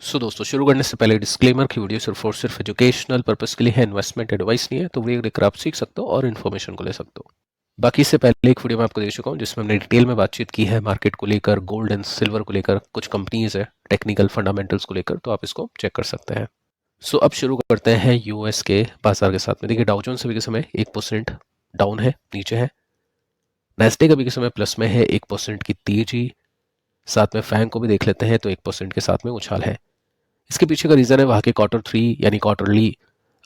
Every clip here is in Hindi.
दोस्तों शुरू करने से पहले डिस्क्लेमर की वीडियो सिर्फ और सिर्फ एजुकेशनल पर्पस के लिए है, इन्वेस्टमेंट एडवाइस नहीं है। तो वीडियो देखकर आप सीख सकते हो और इन्फॉर्मेशन को ले सकते हो। बाकी इससे पहले एक वीडियो मैं आपको दे चुका हूँ जिसमें हमने डिटेल में बातचीत की है मार्केट को लेकर, गोल्ड एंड सिल्वर को लेकर, कुछ कंपनीज है, टेक्निकल फंडामेंटल्स को लेकर, तो आप इसको चेक कर सकते हैं। अब शुरू करते हैं यूएस के बाजार के साथ में। देखिए डाउ जोन्स अभी के समय 1% डाउन है, नीचे है। नेस्डेक अभी के समय प्लस में है, 1% की तेजी। साथ में फैंग को भी देख लेते हैं तो 1% के साथ में उछाल है। इसके पीछे का रीज़न है वहाँ के Q3 यानी क्वार्टरली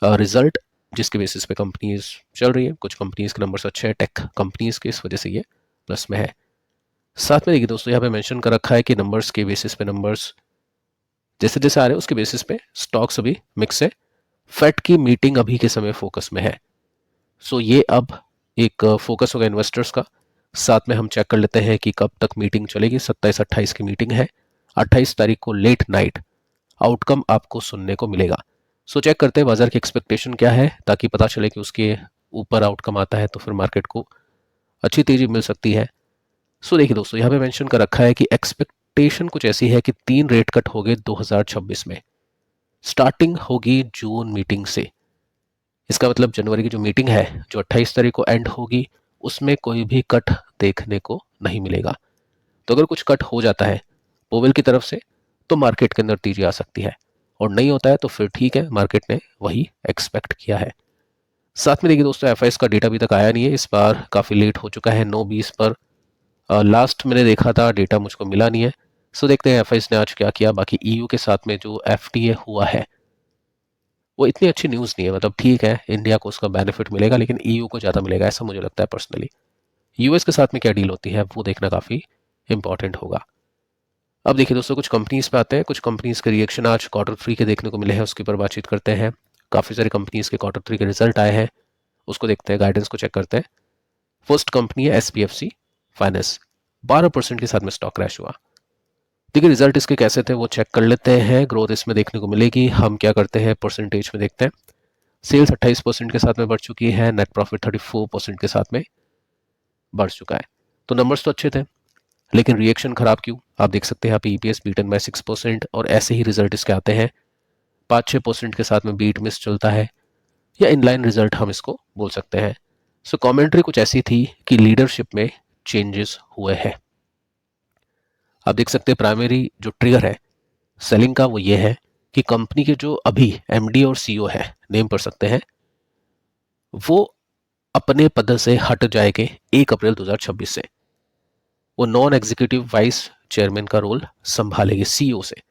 रिजल्ट, जिसके बेसिस पे कंपनीज चल रही है। कुछ कंपनीज के नंबर्स अच्छे हैं, टेक कंपनीज के, इस वजह से ये प्लस में है। साथ में देखिए दोस्तों, यहाँ पे मेंशन कर रखा है कि नंबर्स के बेसिस पे, नंबर्स जैसे जैसे आ रहे हैं उसके बेसिस पे स्टॉक्स अभी मिक्स है। फेड की मीटिंग अभी के समय फोकस में है। ये अब एक फोकस होगा इन्वेस्टर्स का। साथ में हम चेक कर लेते हैं कि कब तक मीटिंग चलेगी। 27-28 की मीटिंग है। 28 तारीख को लेट नाइट आउटकम आपको सुनने को मिलेगा। चेक करते हैं बाजार की एक्सपेक्टेशन क्या है, ताकि पता चले कि उसके ऊपर आउटकम आता है तो फिर मार्केट को अच्छी तेजी मिल सकती है। देखिए दोस्तों, यहाँ पे मेंशन कर रखा है कि एक्सपेक्टेशन कुछ ऐसी है कि 3 रेट कट हो गए 2026 में। स्टार्टिंग होगी जून मीटिंग से। इसका मतलब जनवरी की जो मीटिंग है, जो 28 तारीख को एंड होगी, उसमें कोई भी कट देखने को नहीं मिलेगा। तो अगर कुछ कट हो जाता है पोवेल की तरफ से तो मार्केट के अंदर तेजी आ सकती है, और नहीं होता है तो फिर ठीक है, मार्केट ने वही एक्सपेक्ट किया है। साथ में देखिए दोस्तों, एफआईएस का डेटा अभी तक आया नहीं है, इस बार काफ़ी लेट हो चुका है। 9:20 पर लास्ट मैंने देखा था, डेटा मुझको मिला नहीं है। देखते हैं एफआईएस ने आज क्या किया। बाकी ईयू के साथ में जो एफटीए हुआ है वो इतनी अच्छी न्यूज़ नहीं है। मतलब ठीक है, इंडिया को उसका बेनिफिट मिलेगा, लेकिन ईयू को ज़्यादा मिलेगा, ऐसा मुझे लगता है पर्सनली। यूएस के साथ में क्या डील होती है वो देखना काफ़ी इंपॉर्टेंट होगा। अब देखिए दोस्तों, कुछ कंपनीज पे आते हैं। कुछ कंपनीज के रिएक्शन आज Q3 के देखने को मिले हैं, उसके ऊपर बातचीत करते हैं। काफ़ी सारी कंपनीज के Q3 के रिजल्ट आए हैं, उसको देखते हैं, गाइडेंस को चेक करते हैं। फर्स्ट कंपनी है SBFC फाइनेंस, 12% के साथ में स्टॉक क्रैश हुआ। देखिए रिजल्ट इसके कैसे थे वो चेक कर लेते हैं। ग्रोथ इसमें देखने को मिलेगी। हम क्या करते हैं, परसेंटेज में देखते हैं। सेल्स 28% के साथ में बढ़ चुकी है, नेट प्रॉफिट 34% के साथ में बढ़ चुका है। तो नंबर्स तो अच्छे थे, लेकिन रिएक्शन खराब क्यों? आप देख सकते हैं यहाँ पे EPS बीटन बाय 6%, और ऐसे ही रिजल्ट इसके आते हैं। 5-6% के साथ में बीट मिस चलता है, या इनलाइन रिजल्ट हम इसको बोल सकते हैं। कमेंट्री कुछ ऐसी थी कि लीडरशिप में चेंजेस हुए हैं। आप देख सकते हैं प्राइमरी जो ट्रिगर है सेलिंग का वो ये है कि कंपनी के जो अभी MD और CEO है, नेम पढ़ सकते हैं, वो अपने पद से हट जाएंगे 1 अप्रैल 2026 से। वो नॉन एग्जीक्यूटिव वाइस चेयरमैन का रोल संभालेगी CEO से।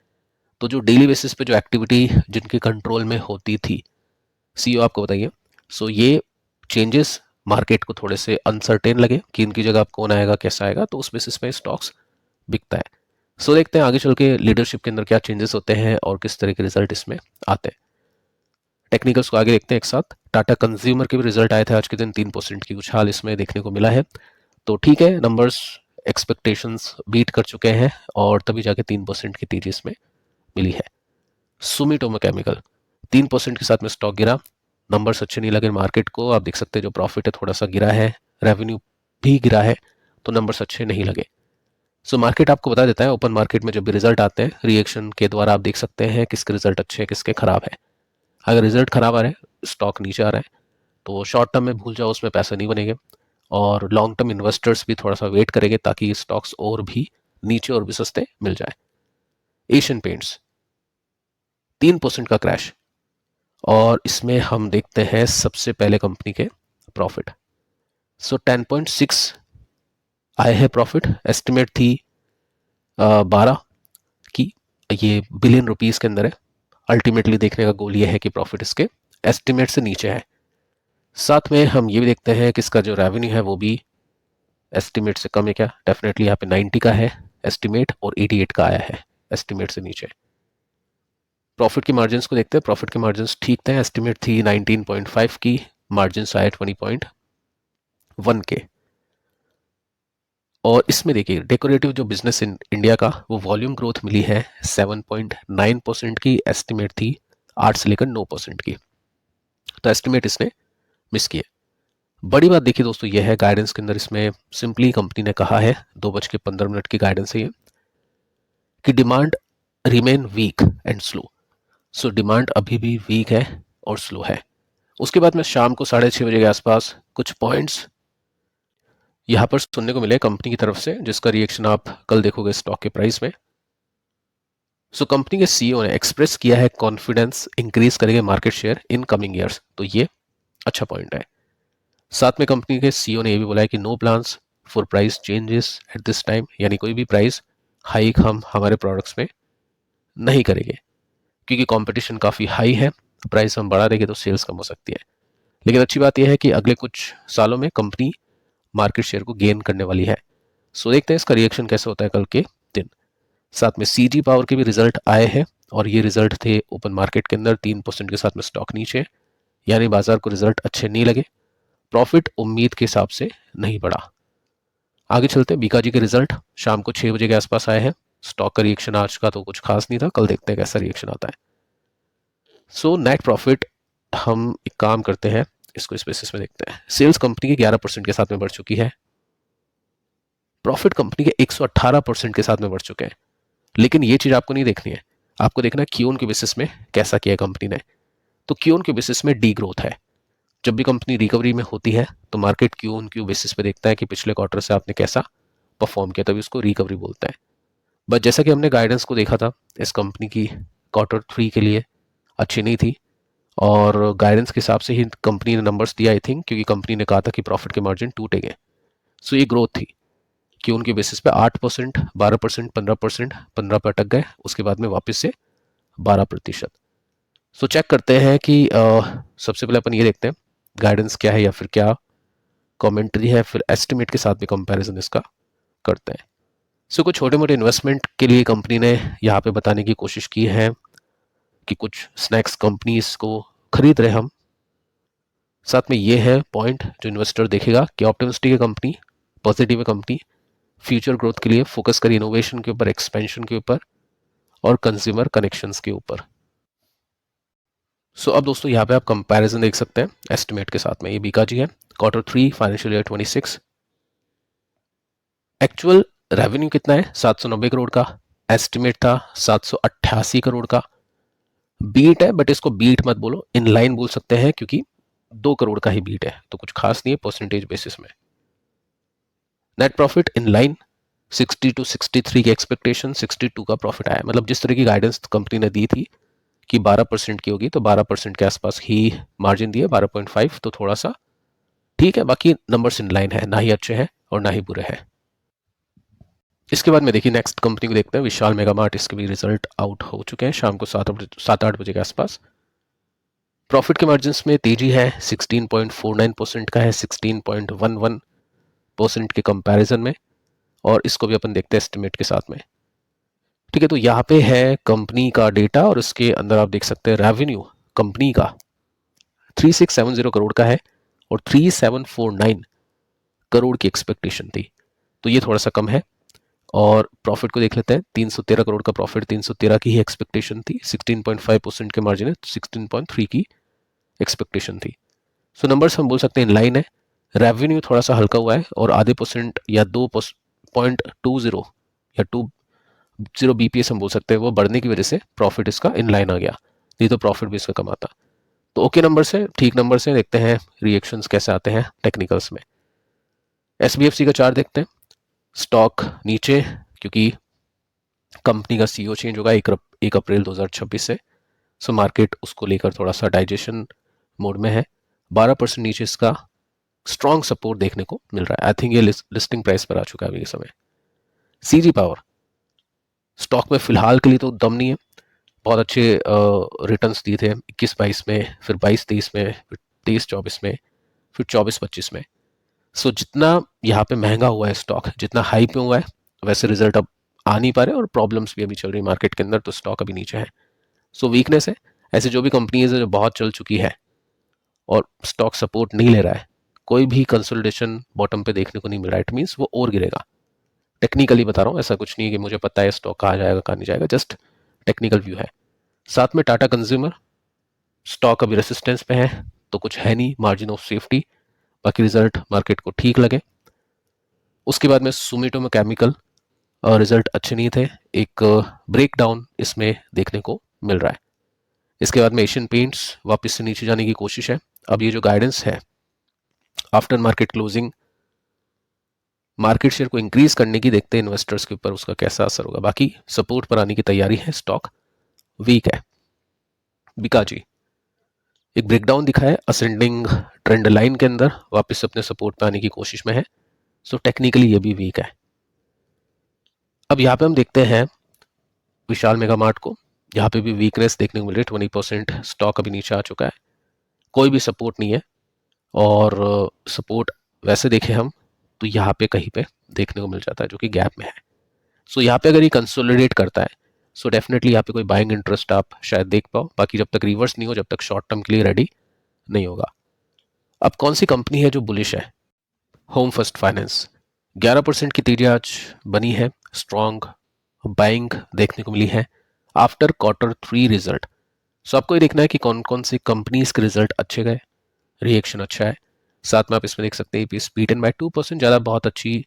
तो जो डेली बेसिस पे जो एक्टिविटी जिनके कंट्रोल में होती थी, CEO आपको बताइए। ये चेंजेस मार्केट को थोड़े से अनसर्टेन लगे कि इनकी जगह अब कौन आएगा, कैसा आएगा, तो उस बेसिस पे स्टॉक्स बिकता है। देखते हैं आगे चल के लीडरशिप के अंदर क्या चेंजेस होते हैं और किस तरह के रिजल्ट इसमें आते हैं। टेक्निकल्स को आगे देखते हैं एक साथ। टाटा कंज्यूमर के भी रिजल्ट आए थे आज के दिन, 3% की उछाल इसमें देखने को मिला है। तो ठीक है, नंबर्स एक्सपेक्टेशंस बीट कर चुके हैं, और तभी जाके 3% की तेजी इसमें मिली है। सुमिटोमो केमिकल 3% के साथ में स्टॉक गिरा। नंबर्स अच्छे नहीं लगे मार्केट को। आप देख सकते हैं जो प्रॉफिट है थोड़ा सा गिरा है, रेवेन्यू भी गिरा है, तो नंबर्स अच्छे नहीं लगे। मार्केट आपको बता देता है, ओपन मार्केट में जब भी रिजल्ट आते हैं रिएक्शन के द्वारा आप देख सकते हैं किसके रिजल्ट अच्छे हैं, किसके खराब है। अगर रिजल्ट खराब आ रहे हैं, स्टॉक नीचे आ रहा है, तो शॉर्ट टर्म में भूल जाओ, उसमें पैसे नहीं बनेंगे। और लॉन्ग टर्म इन्वेस्टर्स भी थोड़ा सा वेट करेंगे ताकि स्टॉक्स और भी नीचे और भी सस्ते मिल जाए। एशियन पेंट्स 3% का क्रैश, और इसमें हम देखते हैं सबसे पहले कंपनी के प्रॉफिट। 10.6 आए हैं प्रॉफिट, एस्टिमेट थी 12 की, ये बिलियन रुपीस के अंदर है। अल्टीमेटली देखने का गोल ये है कि प्रॉफिट इसके एस्टिमेट से नीचे है। साथ में हम ये भी देखते हैं कि इसका जो रेवेन्यू है वो भी एस्टिमेट से कम है क्या? डेफिनेटली यहाँ पे 90 का है एस्टिमेट, और 88 का आया है एस्टिमेट से नीचे। प्रॉफिट की मार्जिन्स को देखते हैं। प्रॉफिट के मार्जिन्स ठीक थे, एस्टिमेट थी 19.5 की, मार्जिन्स आए 20.1 के। और इसमें देखिए डेकोरेटिव जो बिजनेस इन इंडिया का, वो वॉल्यूम ग्रोथ मिली है 7.9% की, एस्टिमेट थी 8 से लेकर 9% की, तो एस्टिमेट इसने मिस किए। बड़ी बात देखिए दोस्तों ये है, गाइडेंस के अंदर इसमें सिंपली कंपनी ने कहा है, 2:15 की गाइडेंस है ये, कि demand remain weak and slow. So demand अभी भी वीक है और स्लो है। उसके बाद में शाम को 6:30 बजे के आसपास कुछ पॉइंट्स यहाँ पर सुनने को मिले कंपनी की तरफ से, जिसका रिएक्शन आप कल देखोगे स्टॉक के प्राइस में। सो कंपनी के सीईओ ने एक्सप्रेस किया है कॉन्फिडेंस इंक्रीज करेंगे market share in coming years, तो ये अच्छा पॉइंट है। साथ में कंपनी के सीईओ ने ये भी बोला है कि no plans for price changes at this time, यानी कोई भी प्राइस हाइक हम हमारे प्रोडक्ट्स में नहीं करेंगे, क्योंकि कंपटीशन काफ़ी हाई है। प्राइस हम बढ़ा देंगे तो सेल्स कम हो सकती है। लेकिन अच्छी बात यह है कि अगले कुछ सालों में कंपनी मार्केट शेयर को गेन करने वाली है। सो देखते हैं इसका रिएक्शन कैसे होता है कल के दिन। साथ में सीजी पावर के भी रिजल्ट आए हैं और ये रिजल्ट थे ओपन मार्केट के अंदर 3% के साथ में स्टॉक नीचे, यानी बाजार को रिजल्ट अच्छे नहीं लगे। प्रॉफिट उम्मीद के हिसाब से नहीं बढ़ा। आगे चलते हैं, बीकाजी के रिजल्ट शाम को 6 बजे के आसपास आए हैं। स्टॉक का रिएक्शन आज का तो कुछ खास नहीं था, कल देखते हैं कैसा रिएक्शन आता है। सो नेट प्रॉफिट हम एक काम करते हैं, इसको इस बेसिस में देखते हैं। सेल्स कंपनी के 11% के साथ में बढ़ चुकी है, प्रॉफिट कंपनी के 118% के साथ में बढ़ चुके हैं। लेकिन ये चीज आपको नहीं देखनी है, आपको देखना है क्यून के बेसिस में कैसा किया कंपनी ने। तो क्यून के बेसिस में डी ग्रोथ है। जब भी कंपनी रिकवरी में होती है तो मार्केट क्यू बेसिस पे देखता है कि पिछले क्वार्टर से आपने कैसा परफॉर्म किया, तभी उसको रिकवरी बोलते हैं। बट जैसा कि हमने गाइडेंस को देखा था, इस कंपनी की Q3 के लिए अच्छी नहीं थी और गाइडेंस के हिसाब से ही कंपनी ने नंबर्स दिया आई थिंक, क्योंकि कंपनी ने कहा था कि प्रॉफिट के मार्जिन टूटेंगे। सो ये ग्रोथ थी कि उनके बेसिस पे 8%, 12%, 15%, 15 पर अटक गए, उसके बाद में वापस से 12%। सो चेक करते हैं कि सबसे पहले अपन ये देखते हैं गाइडेंस क्या है या फिर क्या कमेंट्री है, फिर एस्टिमेट के साथ भी कंपैरिजन इसका करते हैं। सो कुछ छोटे मोटे इन्वेस्टमेंट के लिए कंपनी ने यहाँ पे बताने की कोशिश की है कि कुछ स्नैक्स कंपनीज को खरीद रहे हम। साथ में ये है पॉइंट जो इन्वेस्टर देखेगा कि ऑप्टिमिस्टिक है कंपनी, पॉजिटिव है कंपनी, फ्यूचर ग्रोथ के लिए फोकस करिए इनोवेशन के ऊपर, एक्सपेंशन के ऊपर और कंज्यूमर कनेक्शंस के ऊपर। सो अब दोस्तों यहाँ पे आप कंपैरिजन देख सकते हैं एस्टिमेट के साथ में। ये बीकाजी है, Q3 financial year 26। Actual revenue कितना है? 790 करोड़ का। एस्टिमेट था 788 करोड़ का। बीट है, बट इसको बीट मत बोलो, इन लाइन बोल सकते हैं, क्योंकि 2 करोड़ का ही बीट है, तो कुछ खास नहीं है परसेंटेज बेसिस में। Net profit in line, 60 to 63 की एक्सपेक्टेशन, 62 का प्रॉफिट आया। मतलब जिस तरह की गाइडेंस कंपनी ने दी थी कि 12% की होगी, तो 12% के आसपास ही मार्जिन दिए, 12.5, तो थोड़ा सा ठीक है। बाकी नंबर्स इन लाइन है, ना ही अच्छे हैं और ना ही बुरे हैं। इसके बाद में देखिए नेक्स्ट कंपनी को देखते हैं, विशाल मेगा मार्ट। इसके भी रिजल्ट आउट हो चुके हैं शाम को 7-8 बजे के आसपास। प्रॉफिट के मार्जिन में तेजी है, 16.49% का है 16.11% के कंपैरिजन में, और इसको भी अपन देखते हैं एस्टिमेट के साथ में। ठीक है, तो यहाँ पे है कंपनी का डेटा और उसके अंदर आप देख सकते हैं रेवेन्यू कंपनी का 3670 करोड़ का है और 3749 करोड़ की एक्सपेक्टेशन थी, तो ये थोड़ा सा कम है। और प्रॉफिट को देख लेते हैं, 313 करोड़ का प्रॉफिट, 313 की ही एक्सपेक्टेशन थी, 16.5% के मार्जिन है, 16.3 की एक्सपेक्टेशन थी। सो नंबर्स हम बोल सकते हैं इन लाइन है। रेवेन्यू थोड़ा सा हल्का हुआ है और आधे परसेंट या 2.20 या 20 BPS हम बोल सकते हैं, वो बढ़ने की वजह से प्रॉफिट इसका इन लाइन आ गया, नहीं तो प्रॉफिट भी इसका कम आता। तो ओके नंबर से, ठीक नंबर से। देखते हैं रिएक्शंस कैसे आते हैं टेक्निकल्स में। SBFC का चार्ट देखते हैं। स्टॉक नीचे, क्योंकि कंपनी का सीईओ चेंज होगा 1 अप्रैल 2026 से। सो मार्केट उसको लेकर थोड़ा सा डाइजेशन मोड में है। 12% नीचे इसका स्ट्रॉन्ग सपोर्ट देखने को मिल रहा है। आई थिंक ये लिस्टिंग प्राइस पर आ चुका है अभी के समय। सीजी पावर स्टॉक में फिलहाल के लिए तो दम नहीं है, बहुत अच्छे रिटर्न्स दिए थे 21-22 में, फिर 22-23 में, फिर 23-24 में, फिर 24-25 में। सो जितना यहाँ पे महंगा हुआ है स्टॉक, जितना हाई पे हुआ है, वैसे रिजल्ट अब आ नहीं पा रहे और प्रॉब्लम्स भी अभी चल रही है मार्केट के अंदर, तो स्टॉक अभी नीचे है। सो वीकनेस है। ऐसे जो भी कंपनीज है जो बहुत चल चुकी है और स्टॉक सपोर्ट नहीं ले रहा है, कोई भी कंसोलिडेशन बॉटम पे देखने को नहीं मिल रहा है, इट मीन्स वो और गिरेगा। टेक्निकली बता रहा हूँ, ऐसा कुछ नहीं है कि मुझे पता है स्टॉक कहाँ जाएगा कहाँ नहीं जाएगा, जस्ट टेक्निकल व्यू है। साथ में टाटा कंज्यूमर स्टॉक अभी रेसिस्टेंस पे है, तो कुछ है नहीं मार्जिन ऑफ सेफ्टी, बाकी रिजल्ट मार्केट को ठीक लगे। उसके बाद में सुमिटोमो केमिकल रिजल्ट अच्छे नहीं थे, एक ब्रेक डाउन इसमें देखने को मिल रहा है। इसके बाद में एशियन पेंट्स वापस से नीचे जाने की कोशिश है। अब ये जो गाइडेंस है after market closing market share को इंक्रीज करने की, देखते हैं इन्वेस्टर्स के ऊपर उसका कैसा असर होगा। बाकी सपोर्ट पर आने की तैयारी है, स्टॉक वीक है। बिकाजी एक ब्रेकडाउन दिखा है असेंडिंग ट्रेंड लाइन के अंदर, वापस अपने सपोर्ट पे आने की कोशिश में है, सो टेक्निकली ये भी वीक है। अब यहाँ पे हम देखते हैं विशाल मेगा मार्ट को, यहाँ पे भी वीकनेस देखने को मिल रही है। 20% स्टॉक अभी नीचे आ चुका है, कोई भी सपोर्ट नहीं है, और सपोर्ट वैसे देखें हम तो यहाँ पे कहीं पे देखने को मिल जाता है जो कि गैप में है। सो यहाँ पे अगर ये कंसोलिडेट करता है सो डेफिनेटली यहाँ पे कोई बाइंग इंटरेस्ट आप शायद देख पाओ। बाकी जब तक रिवर्स नहीं हो, जब तक शॉर्ट टर्म के लिए रेडी नहीं होगा। अब कौन सी कंपनी है जो बुलिश है? होम फर्स्ट फाइनेंस, 11% की तेजी आज बनी है, स्ट्रॉन्ग बाइंग देखने को मिली है आफ्टर Q3 रिजल्ट। सो आपको ये देखना है कि कौन कौन सी कंपनीज के रिजल्ट अच्छे गए, रिएक्शन अच्छा है। साथ में आप इसमें देख सकते हैं EPS बीटन बाय 2%, ज़्यादा बहुत अच्छी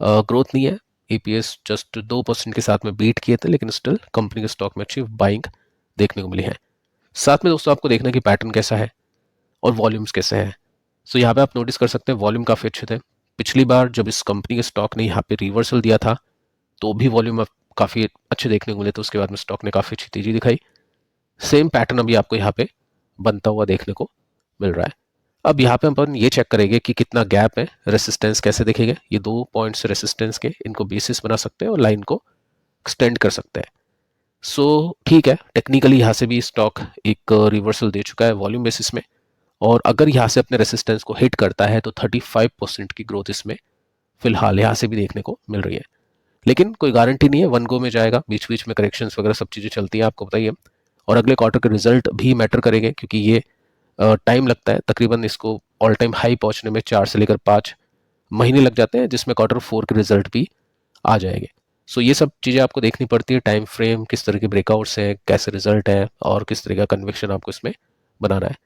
ग्रोथ नहीं है। EPS जस्ट 2% के साथ में बीट किए थे, लेकिन स्टिल कंपनी के स्टॉक में अच्छी बाइंग देखने को मिली है। साथ में दोस्तों आपको देखना है कि पैटर्न कैसा है और वॉल्यूम्स कैसे हैं। सो यहाँ पे आप नोटिस कर सकते हैं वॉल्यूम काफ़ी अच्छे थे। पिछली बार जब इस कंपनी के स्टॉक ने यहाँ पे रिवर्सल दिया था तो भी वॉल्यूम काफ़ी अच्छे देखने को मिले थे, उसके बाद में स्टॉक ने काफ़ी अच्छी तेजी दिखाई। सेम पैटर्न अभी आपको यहाँ पे बनता हुआ देखने को मिल रहा है। अब यहाँ पे अपन ये चेक करेंगे कि कितना गैप है, रेसिस्टेंस कैसे देखेंगे। ये 2 पॉइंट्स रेसिस्टेंस के, इनको बेसिस बना सकते हैं और लाइन को एक्सटेंड कर सकते हैं। सो ठीक है, टेक्निकली यहाँ से भी स्टॉक एक रिवर्सल दे चुका है वॉल्यूम बेसिस में, और अगर यहाँ से अपने रेसिस्टेंस को हिट करता है तो 35% की ग्रोथ इसमें फिलहाल यहाँ से भी देखने को मिल रही है। लेकिन कोई गारंटी नहीं है वन गो में जाएगा, बीच बीच में करेक्शंस वगैरह सब चीज़ें चलती हैं, आपको बताइए। और अगले क्वार्टर के रिजल्ट भी मैटर करेंगे, क्योंकि ये टाइम लगता है, तकरीबन इसको ऑल टाइम हाई पहुंचने में 4 से लेकर 5 महीने लग जाते हैं, जिसमें Q4 के रिजल्ट भी आ जाएंगे। सो ये सब चीज़ें आपको देखनी पड़ती है, टाइम फ्रेम, किस तरह के ब्रेकआउट्स हैं, कैसे रिजल्ट है, और किस तरह का कन्विक्शन आपको इसमें बनाना है।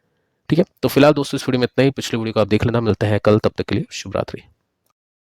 ठीक है, तो फिलहाल दोस्तों इस वीडियो में इतना ही। पिछले वीडियो को आप देख लेना, मिलते हैं कल, तब तक के लिए शुभ रात्रि।